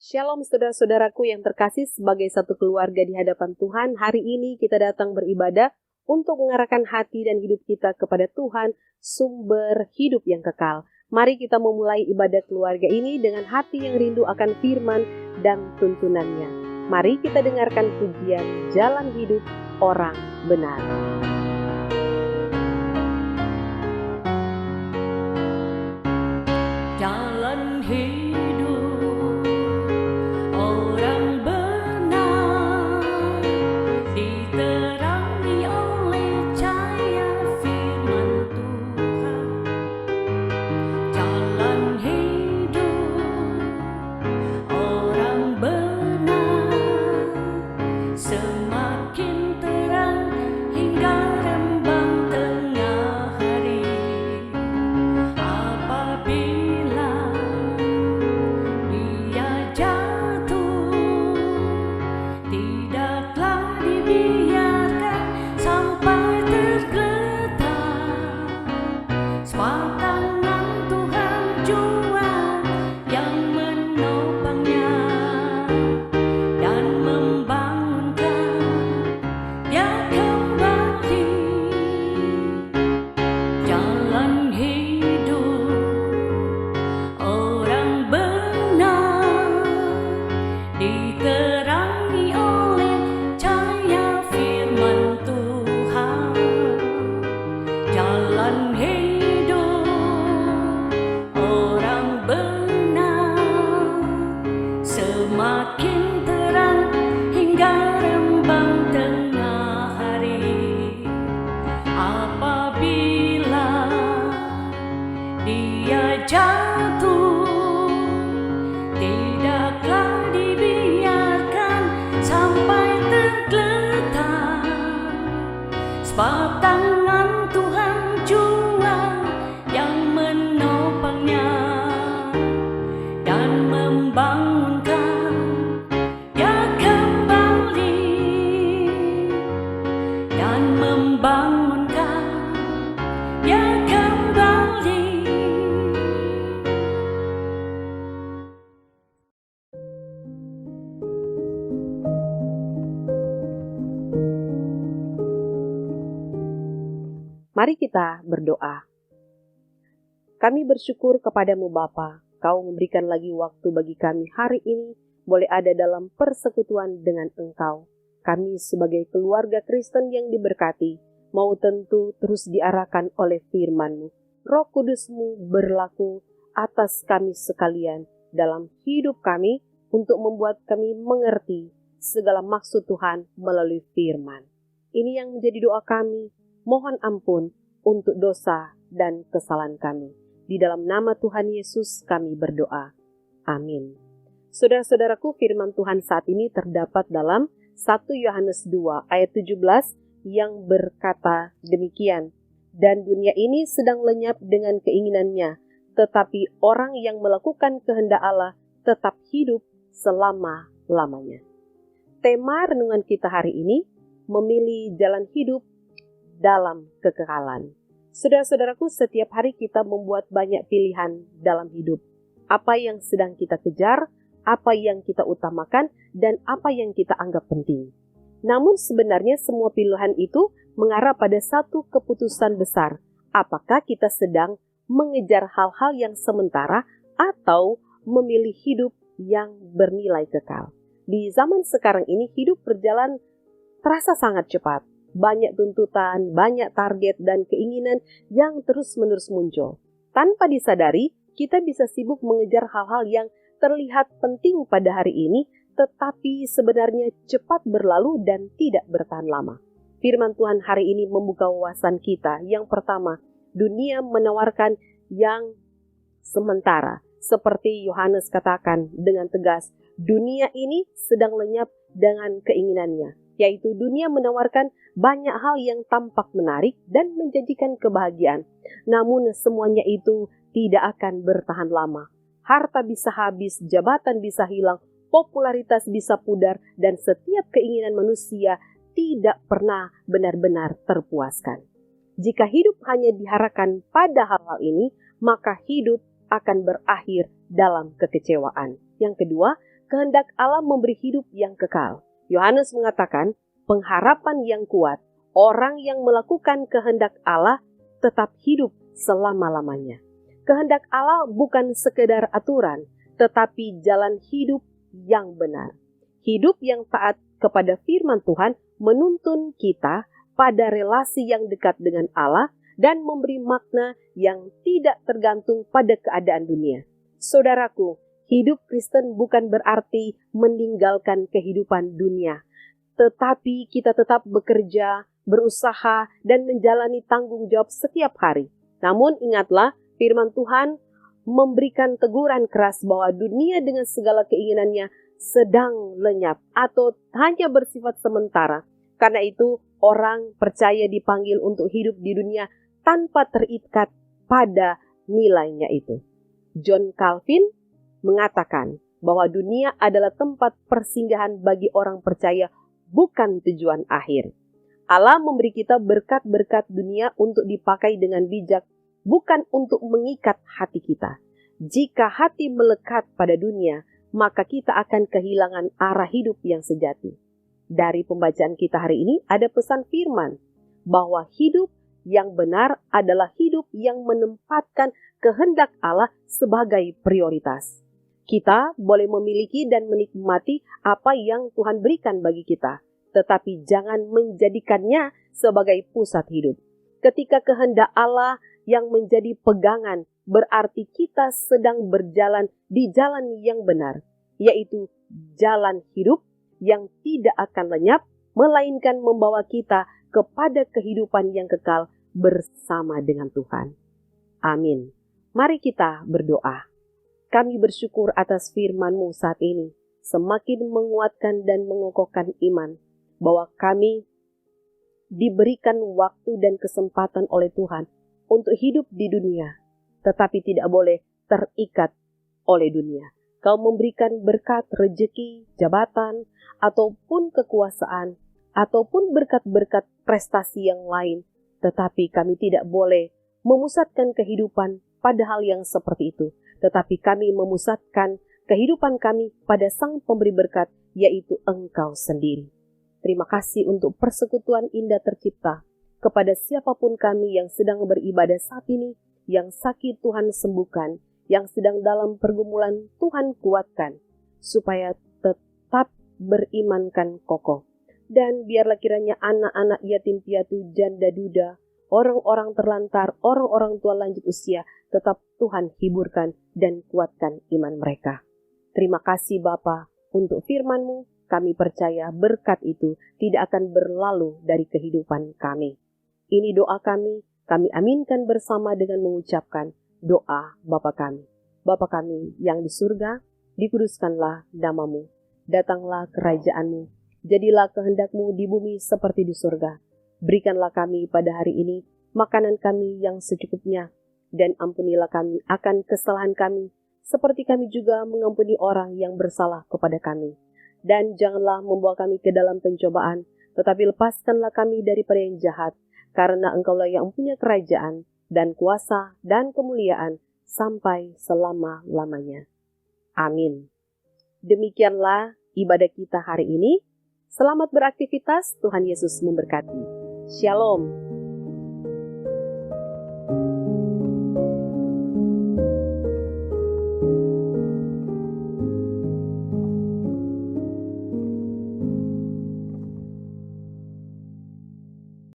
Shalom saudara-saudaraku yang terkasih, sebagai satu keluarga di hadapan Tuhan, hari ini kita datang beribadah untuk mengarahkan hati dan hidup kita kepada Tuhan, sumber hidup yang kekal. Mari kita memulai ibadah keluarga ini dengan hati yang rindu akan firman dan tuntunannya. Mari kita dengarkan pujian Jalan Hidup Orang Benar. Jalan hidup sebab tangan Tuhan jua yang menopangnya dan membangunkan dia kembali, dan membangunkan dia kembali. Mari kita berdoa. Kami bersyukur kepadamu Bapa, Kau memberikan lagi waktu bagi kami hari ini, boleh ada dalam persekutuan dengan Engkau. Kami sebagai keluarga Kristen yang diberkati, mau tentu terus diarahkan oleh firman-Mu. Roh Kudus-Mu berlaku atas kami sekalian dalam hidup kami, untuk membuat kami mengerti segala maksud Tuhan melalui firman. Ini yang menjadi doa kami. Mohon ampun untuk dosa dan kesalahan kami. Di dalam nama Tuhan Yesus kami berdoa. Amin. Saudara-saudaraku, firman Tuhan saat ini terdapat dalam 1 Yohanes 2 ayat 17 yang berkata demikian. Dan dunia ini sedang lenyap dengan keinginannya, tetapi orang yang melakukan kehendak Allah tetap hidup selama-lamanya. Tema renungan kita hari ini, memilih jalan hidup dalam kekekalan. Saudara-saudaraku, setiap hari kita membuat banyak pilihan dalam hidup. Apa yang sedang kita kejar, apa yang kita utamakan, dan apa yang kita anggap penting. Namun sebenarnya semua pilihan itu mengarah pada satu keputusan besar. Apakah kita sedang mengejar hal-hal yang sementara atau memilih hidup yang bernilai kekal? Di zaman sekarang ini hidup berjalan terasa sangat cepat. Banyak tuntutan, banyak target dan keinginan yang terus-menerus muncul. Tanpa disadari, kita bisa sibuk mengejar hal-hal yang terlihat penting pada hari ini, tetapi sebenarnya cepat berlalu dan tidak bertahan lama. Firman Tuhan hari ini membuka wawasan kita. Yang pertama, dunia menawarkan yang sementara. Seperti Yohanes katakan dengan tegas, dunia ini sedang lenyap dengan keinginannya. Yaitu dunia menawarkan banyak hal yang tampak menarik dan menjanjikan kebahagiaan. Namun semuanya itu tidak akan bertahan lama. Harta bisa habis, jabatan bisa hilang, popularitas bisa pudar, dan setiap keinginan manusia tidak pernah benar-benar terpuaskan. Jika hidup hanya diharapkan pada hal-hal ini, maka hidup akan berakhir dalam kekecewaan. Yang kedua, kehendak Allah memberi hidup yang kekal. Yohanes mengatakan, pengharapan yang kuat, orang yang melakukan kehendak Allah tetap hidup selama-lamanya. Kehendak Allah bukan sekedar aturan, tetapi jalan hidup yang benar. Hidup yang taat kepada firman Tuhan menuntun kita pada relasi yang dekat dengan Allah dan memberi makna yang tidak tergantung pada keadaan dunia. Saudaraku, hidup Kristen bukan berarti meninggalkan kehidupan dunia, tetapi kita tetap bekerja, berusaha, dan menjalani tanggung jawab setiap hari. Namun ingatlah, firman Tuhan memberikan teguran keras bahwa dunia dengan segala keinginannya sedang lenyap atau hanya bersifat sementara. Karena itu, orang percaya dipanggil untuk hidup di dunia tanpa terikat pada nilainya itu. John Calvin mengatakan bahwa dunia adalah tempat persinggahan bagi orang percaya, bukan tujuan akhir. Allah memberi kita berkat-berkat dunia untuk dipakai dengan bijak, bukan untuk mengikat hati kita. Jika hati melekat pada dunia, maka kita akan kehilangan arah hidup yang sejati. Dari pembacaan kita hari ini ada pesan firman bahwa hidup yang benar adalah hidup yang menempatkan kehendak Allah sebagai prioritas. Kita boleh memiliki dan menikmati apa yang Tuhan berikan bagi kita, tetapi jangan menjadikannya sebagai pusat hidup. Ketika kehendak Allah yang menjadi pegangan, berarti kita sedang berjalan di jalan yang benar, yaitu jalan hidup yang tidak akan lenyap, melainkan membawa kita kepada kehidupan yang kekal bersama dengan Tuhan. Amin. Mari kita berdoa. Kami bersyukur atas firman-Mu saat ini, semakin menguatkan dan mengokohkan iman, bahwa kami diberikan waktu dan kesempatan oleh Tuhan untuk hidup di dunia, tetapi tidak boleh terikat oleh dunia. Kau memberikan berkat, rejeki, jabatan, ataupun kekuasaan, ataupun berkat-berkat prestasi yang lain, tetapi kami tidak boleh memusatkan kehidupan pada hal yang seperti itu, tetapi kami memusatkan kehidupan kami pada Sang Pemberi berkat, yaitu Engkau sendiri. Terima kasih untuk persekutuan indah tercipta. Kepada siapapun kami yang sedang beribadah saat ini, yang sakit Tuhan sembuhkan, yang sedang dalam pergumulan Tuhan kuatkan, supaya tetap berimankan kokoh. Dan biarlah kiranya anak-anak yatim piatu, janda duda, orang-orang terlantar, orang-orang tua lanjut usia, tetap Tuhan hiburkan dan kuatkan iman mereka. Terima kasih Bapa untuk firman-Mu. Kami percaya berkat itu tidak akan berlalu dari kehidupan kami. Ini doa kami aminkan bersama dengan mengucapkan doa Bapa kami. Bapa kami yang di surga, dikuduskanlah nama-Mu. Datanglah kerajaan-Mu. Jadilah kehendak-Mu di bumi seperti di surga. Berikanlah kami pada hari ini makanan kami yang secukupnya, dan ampunilah kami akan kesalahan kami, seperti kami juga mengampuni orang yang bersalah kepada kami. Dan janganlah membawa kami ke dalam pencobaan, tetapi lepaskanlah kami daripada yang jahat, karena Engkaulah yang punya kerajaan, dan kuasa, dan kemuliaan, sampai selama-lamanya. Amin. Demikianlah ibadah kita hari ini. Selamat beraktivitas, Tuhan Yesus memberkati. Shalom.